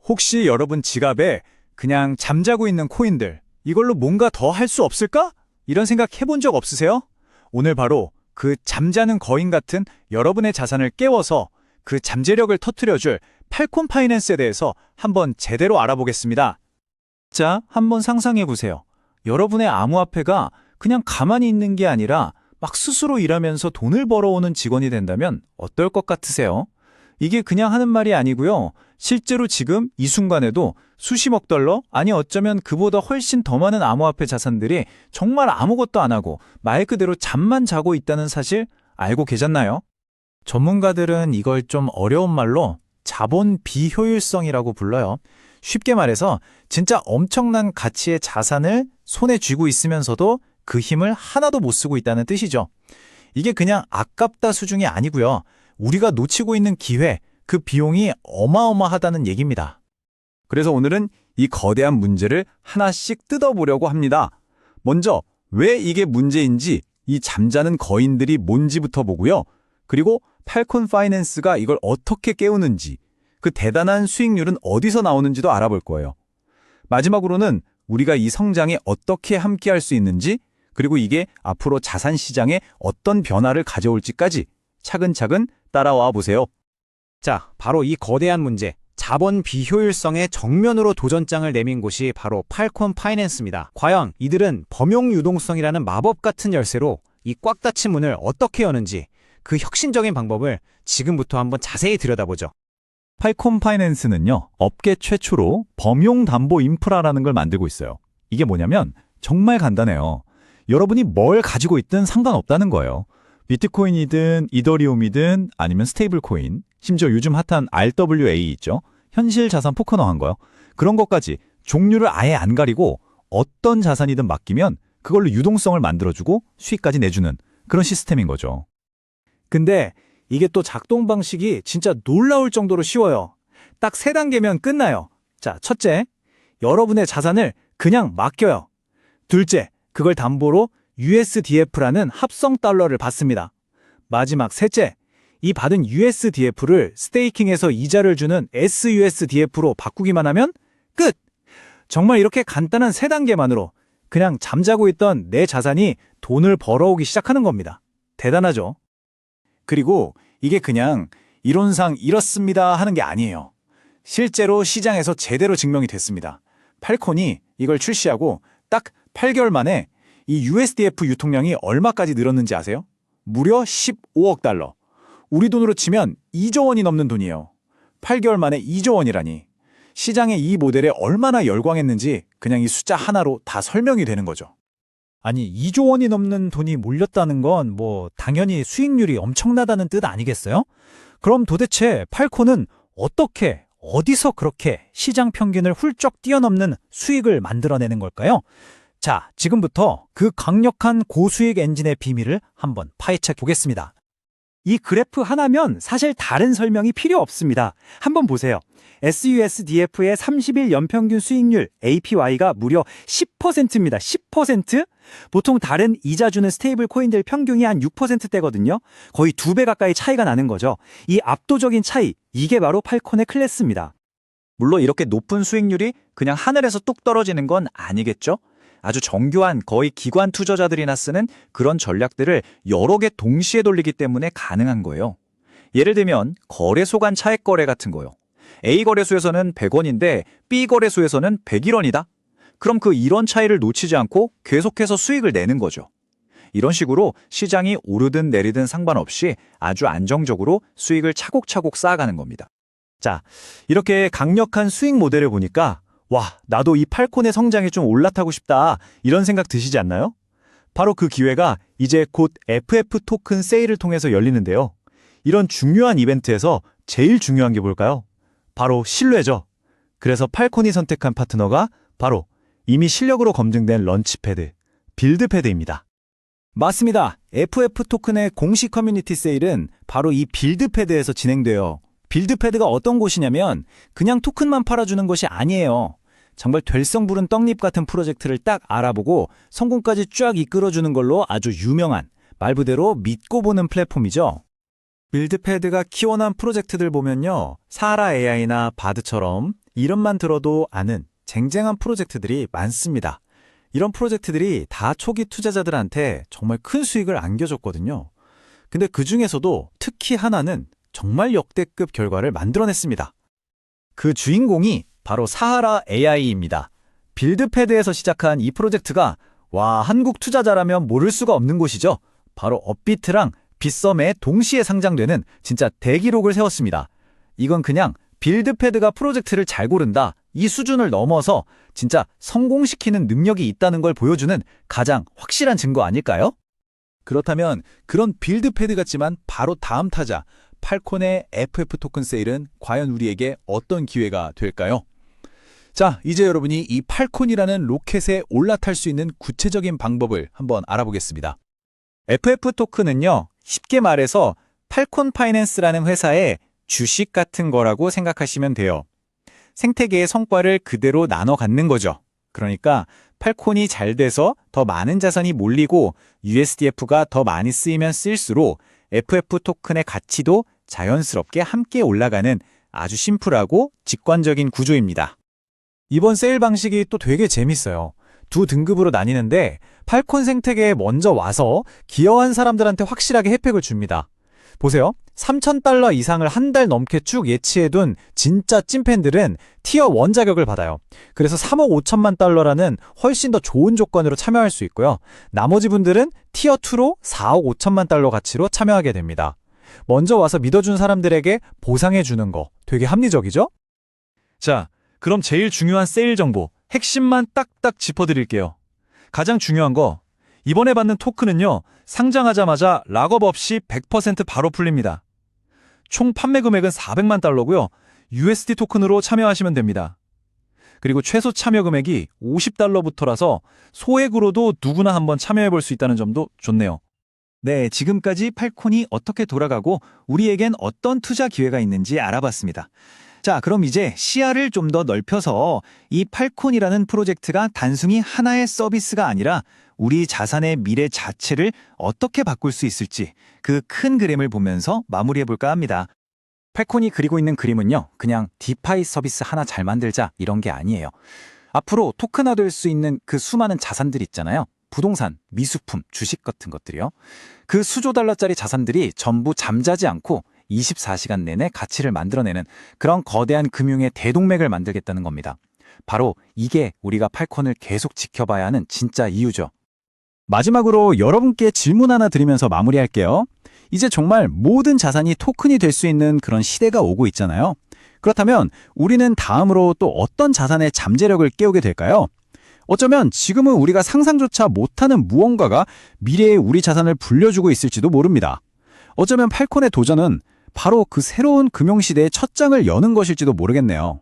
혹시 여러분 지갑에 그냥 잠자고 있는 코인들, 이걸로 뭔가 더 할 수 없을까? 이런 생각 해본 적 없으세요? 오늘 바로 그 잠자는 거인 같은 여러분의 자산을 깨워서 그 잠재력을 터뜨려줄 팔콘 파이낸스에 대해서 한번 제대로 알아보겠습니다. 자, 한번 상상해 보세요. 여러분의 암호화폐가 그냥 가만히 있는 게 아니라 막 스스로 일하면서 돈을 벌어오는 직원이 된다면 어떨 것 같으세요? 이게 그냥 하는 말이 아니고요. 실제로 지금 이 순간에도 수십억 달러, 아니 어쩌면 그보다 훨씬 더 많은 암호화폐 자산들이 정말 아무것도 안 하고 말 그대로 잠만 자고 있다는 사실 알고 계셨나요? 전문가들은 이걸 좀 어려운 말로 자본 비효율성이라고 불러요. 쉽게 말해서 진짜 엄청난 가치의 자산을 손에 쥐고 있으면서도 그 힘을 하나도 못 쓰고 있다는 뜻이죠. 이게 그냥 아깝다 수준이 아니고요. 우리가 놓치고 있는 기회, 그 비용이 어마어마하다는 얘기입니다. 그래서 오늘은 이 거대한 문제를 하나씩 뜯어보려고 합니다. 먼저 왜 이게 문제인지, 이 잠자는 거인들이 뭔지부터 보고요. 그리고 팔콘 파이낸스가 이걸 어떻게 깨우는지, 그 대단한 수익률은 어디서 나오는지도 알아볼 거예요. 마지막으로는 우리가 이 성장에 어떻게 함께할 수 있는지, 그리고 이게 앞으로 자산 시장에 어떤 변화를 가져올지까지 차근차근 따라와 보세요. 자, 바로 이 거대한 문제, 자본 비효율성에 정면으로 도전장을 내민 곳이 바로 팔콘 파이낸스입니다. 과연 이들은 범용 유동성이라는 마법 같은 열쇠로 이 꽉 닫힌 문을 어떻게 여는지, 그 혁신적인 방법을 지금부터 한번 자세히 들여다보죠. 팔콘 파이낸스는요, 업계 최초로 범용 담보 인프라라는 걸 만들고 있어요. 이게 뭐냐면 정말 간단해요. 여러분이 뭘 가지고 있든 상관없다는 거예요. 비트코인이든 이더리움이든 아니면 스테이블 코인, 심지어 요즘 핫한 RWA 있죠? 현실 자산 포커너한 거요. 그런 것까지 종류를 아예 안 가리고 어떤 자산이든 맡기면 그걸로 유동성을 만들어주고 수익까지 내주는 그런 시스템인 거죠. 근데 이게 또 작동 방식이 진짜 놀라울 정도로 쉬워요. 딱 3단계면 끝나요. 자, 첫째, 여러분의 자산을 그냥 맡겨요. 둘째, 그걸 담보로 USDF라는 합성 달러를 받습니다. 마지막 셋째, 이 받은 USDF를 스테이킹해서 이자를 주는 SUSDF로 바꾸기만 하면 끝! 정말 이렇게 간단한 3단계만으로 그냥 잠자고 있던 내 자산이 돈을 벌어오기 시작하는 겁니다. 대단하죠? 그리고 이게 그냥 이론상 이렇습니다 하는 게 아니에요. 실제로 시장에서 제대로 증명이 됐습니다. 팔콘이 이걸 출시하고 딱 8개월 만에 이 USDF 유통량이 얼마까지 늘었는지 아세요? 무려 15억 달러. 우리 돈으로 치면 2조 원이 넘는 돈이에요. 8개월 만에 2조 원이라니. 시장에 이 모델에 얼마나 열광했는지 그냥 이 숫자 하나로 다 설명이 되는 거죠. 아니, 2조 원이 넘는 돈이 몰렸다는 건 당연히 수익률이 엄청나다는 뜻 아니겠어요? 그럼 도대체 팔콘은 어떻게, 어디서 그렇게 시장 평균을 훌쩍 뛰어넘는 수익을 만들어내는 걸까요? 자, 지금부터 그 강력한 고수익 엔진의 비밀을 한번 파헤쳐 보겠습니다. 이 그래프 하나면 사실 다른 설명이 필요 없습니다. 한번 보세요. SUSDF의 30일 연평균 수익률 APY가 무려 10%입니다. 10%? 보통 다른 이자 주는 스테이블 코인들 평균이 한 6%대거든요. 거의 2배 가까이 차이가 나는 거죠. 이 압도적인 차이, 이게 바로 팔콘의 클래스입니다. 물론 이렇게 높은 수익률이 그냥 하늘에서 뚝 떨어지는 건 아니겠죠? 아주 정교한 거의 기관 투자자들이나 쓰는 그런 전략들을 여러 개 동시에 돌리기 때문에 가능한 거예요. 예를 들면 거래소 간 차액 거래 같은 거요. A 거래소에서는 100원인데 B 거래소에서는 101원이다. 그럼 그 이런 차이를 놓치지 않고 계속해서 수익을 내는 거죠. 이런 식으로 시장이 오르든 내리든 상관없이 아주 안정적으로 수익을 차곡차곡 쌓아가는 겁니다. 자, 이렇게 강력한 수익 모델을 보니까 와, 나도 이 팔콘의 성장에 좀 올라타고 싶다, 이런 생각 드시지 않나요? 바로 그 기회가 이제 곧 FF 토큰 세일을 통해서 열리는데요. 이런 중요한 이벤트에서 제일 중요한 게 뭘까요? 바로 신뢰죠. 그래서 팔콘이 선택한 파트너가 바로 이미 실력으로 검증된 런치패드, 빌드패드입니다. 맞습니다. FF 토큰의 공식 커뮤니티 세일은 바로 이 빌드패드에서 진행돼요. 빌드패드가 어떤 곳이냐면 그냥 토큰만 팔아주는 것이 아니에요. 정말 될성부른 떡잎 같은 프로젝트를 딱 알아보고 성공까지 쫙 이끌어주는 걸로 아주 유명한, 말 그대로 믿고 보는 플랫폼이죠. 빌드패드가 키워난 프로젝트들 보면요, 사하라 AI나 바드처럼 이름만 들어도 아는 쟁쟁한 프로젝트들이 많습니다. 이런 프로젝트들이 다 초기 투자자들한테 정말 큰 수익을 안겨줬거든요. 근데 그 중에서도 특히 하나는 정말 역대급 결과를 만들어냈습니다. 그 주인공이 바로 사하라 AI입니다. 빌드패드에서 시작한 이 프로젝트가 한국 투자자라면 모를 수가 없는 곳이죠. 바로 업비트랑 빗썸에 동시에 상장되는 진짜 대기록을 세웠습니다. 이건 그냥 빌드패드가 프로젝트를 잘 고른다, 이 수준을 넘어서 진짜 성공시키는 능력이 있다는 걸 보여주는 가장 확실한 증거 아닐까요? 그렇다면 그런 빌드패드 같지만 바로 다음 타자 팔콘의 FF 토큰 세일은 과연 우리에게 어떤 기회가 될까요? 자, 이제 여러분이 이 팔콘이라는 로켓에 올라탈 수 있는 구체적인 방법을 한번 알아보겠습니다. FF 토큰은요, 쉽게 말해서 팔콘 파이낸스라는 회사의 주식 같은 거라고 생각하시면 돼요. 생태계의 성과를 그대로 나눠 갖는 거죠. 그러니까 팔콘이 잘 돼서 더 많은 자산이 몰리고 USDF가 더 많이 쓰이면 쓸수록 FF 토큰의 가치도 자연스럽게 함께 올라가는 아주 심플하고 직관적인 구조입니다. 이번 세일 방식이 또 되게 재밌어요. 두 등급으로 나뉘는데 팔콘 생태계에 먼저 와서 기여한 사람들한테 확실하게 혜택을 줍니다. 보세요. 3,000달러 이상을 한 달 넘게 쭉 예치해둔 진짜 찐팬들은 티어 1 자격을 받아요. 그래서 3억 5천만 달러라는 훨씬 더 좋은 조건으로 참여할 수 있고요. 나머지 분들은 티어 2로 4억 5천만 달러 가치로 참여하게 됩니다. 먼저 와서 믿어준 사람들에게 보상해주는 거 되게 합리적이죠? 자, 그럼 제일 중요한 세일 정보, 핵심만 딱딱 짚어드릴게요. 가장 중요한 거, 이번에 받는 토큰은요, 상장하자마자 락업 없이 100% 바로 풀립니다. 총 판매 금액은 400만 달러고요. USD 토큰으로 참여하시면 됩니다. 그리고 최소 참여 금액이 50달러부터라서 소액으로도 누구나 한번 참여해볼 수 있다는 점도 좋네요. 네, 지금까지 팔콘이 어떻게 돌아가고 우리에겐 어떤 투자 기회가 있는지 알아봤습니다. 자, 그럼 이제 시야를 좀 더 넓혀서 이 팔콘이라는 프로젝트가 단순히 하나의 서비스가 아니라 우리 자산의 미래 자체를 어떻게 바꿀 수 있을지 그 큰 그림을 보면서 마무리해볼까 합니다. 팔콘이 그리고 있는 그림은요, 그냥 디파이 서비스 하나 잘 만들자 이런 게 아니에요. 앞으로 토큰화될 수 있는 그 수많은 자산들 있잖아요. 부동산, 미수품, 주식 같은 것들이요. 그 수조 달러짜리 자산들이 전부 잠자지 않고 24시간 내내 가치를 만들어내는 그런 거대한 금융의 대동맥을 만들겠다는 겁니다. 바로 이게 우리가 팔콘을 계속 지켜봐야 하는 진짜 이유죠. 마지막으로 여러분께 질문 하나 드리면서 마무리할게요. 이제 정말 모든 자산이 토큰이 될 수 있는 그런 시대가 오고 있잖아요. 그렇다면 우리는 다음으로 또 어떤 자산의 잠재력을 깨우게 될까요? 어쩌면 지금은 우리가 상상조차 못하는 무언가가 미래의 우리 자산을 불려주고 있을지도 모릅니다. 어쩌면 팔콘의 도전은 바로 그 새로운 금융시대의 첫 장을 여는 것일지도 모르겠네요.